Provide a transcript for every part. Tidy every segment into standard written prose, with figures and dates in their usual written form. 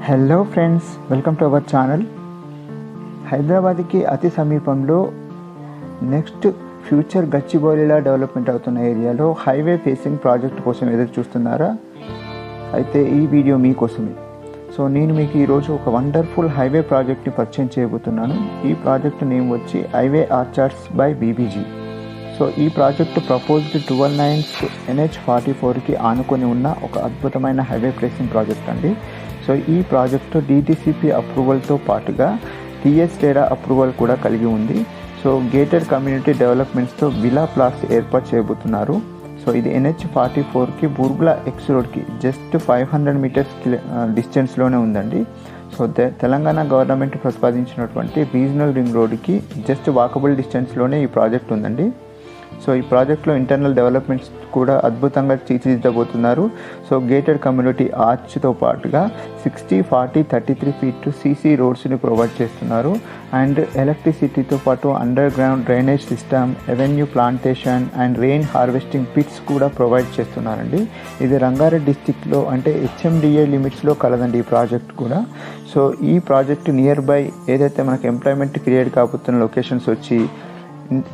Hello friends, welcome to our channel. హైదరాబాద్కి అతి సమీపంలో నెక్స్ట్ ఫ్యూచర్ గచ్చిబౌలిలా డెవలప్మెంట్ అవుతున్న ఏరియాలో హైవే ఫేసింగ్ ప్రాజెక్ట్ కోసం ఎదురు చూస్తున్నారా? అయితే ఈ వీడియో మీకోసమే. సో నేను మీకు ఈరోజు ఒక వండర్ఫుల్ హైవే ప్రాజెక్ట్ని పరిచయం చేయబోతున్నాను. ఈ ప్రాజెక్ట్ నేమ్ వచ్చి highway orchards by BBG. So ఈ ప్రాజెక్టు ప్రపోజ్డ్ 12 లైన్స్ NH44కి ఆనుకొని ఉన్న ఒక అద్భుతమైన హైవే ఫేసింగ్ ప్రాజెక్ట్ అండి. సో ఈ ప్రాజెక్టు DTCP అప్రూవల్తో పాటుగా TS-RERA అప్రూవల్ కూడా కలిగి ఉంది. సో గేటెడ్ కమ్యూనిటీ డెవలప్మెంట్స్తో విలా ప్లాట్స్ ఏర్పాటు చేయబోతున్నారు. సో ఇది NH44కి బూర్గుల ఎక్స్ రోడ్కి జస్ట్ 500 మీటర్స్ డిస్టెన్స్లోనే ఉందండి. సో తెలంగాణ గవర్నమెంట్ ప్రతిపాదించినటువంటి రీజనల్ రింగ్ రోడ్కి జస్ట్ వాకబుల్ డిస్టెన్స్లోనే ఈ ప్రాజెక్ట్ ఉందండి. సో ఈ ప్రాజెక్ట్లో ఇంటర్నల్ డెవలప్మెంట్స్ కూడా అద్భుతంగా తీర్చిదిద్దబోతున్నారు. సో గేటెడ్ కమ్యూనిటీ ఆర్చ్తో పాటుగా 60, 40, 33 ఫీట్ CC రోడ్స్ని ప్రొవైడ్ చేస్తున్నారు. అండ్ ఎలక్ట్రిసిటీతో పాటు underground drainage system, avenue plantation and rain harvesting pits కూడా ప్రొవైడ్ చేస్తున్నారండి. ఇది రంగారెడ్డి డిస్టిక్లో అంటే HMDA లిమిట్స్లో కలదండి ఈ ప్రాజెక్ట్ కూడా. సో ఈ ప్రాజెక్ట్ నియర్ బై ఏదైతే మనకు ఎంప్లాయ్మెంట్ క్రియేట్ కాబోతున్న లొకేషన్స్ వచ్చి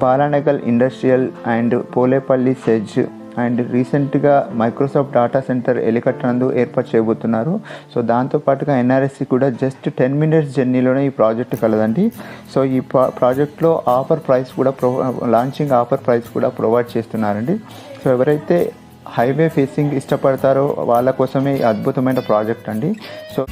Balanagar industrial and Polepally SEZ and రీసెంట్గా మైక్రోసాఫ్ట్ డేటా సెంటర్ ఎలికట్నందు ఏర్పాటు చేయబోతున్నారు. సో దాంతోపాటుగా NRSC కూడా జస్ట్ 10 మినిట్స్ జర్నీలోనే ఈ ప్రాజెక్ట్ కలదండి. సో ఈ ప్రాజెక్ట్లో లాంచింగ్ ఆఫర్ ప్రైస్ కూడా ప్రొవైడ్ చేస్తున్నారండి. సో ఎవరైతే హైవే ఫేసింగ్ ఇష్టపడతారో వాళ్ళ కోసమే ఈ అద్భుతమైన ప్రాజెక్ట్ అండి. సో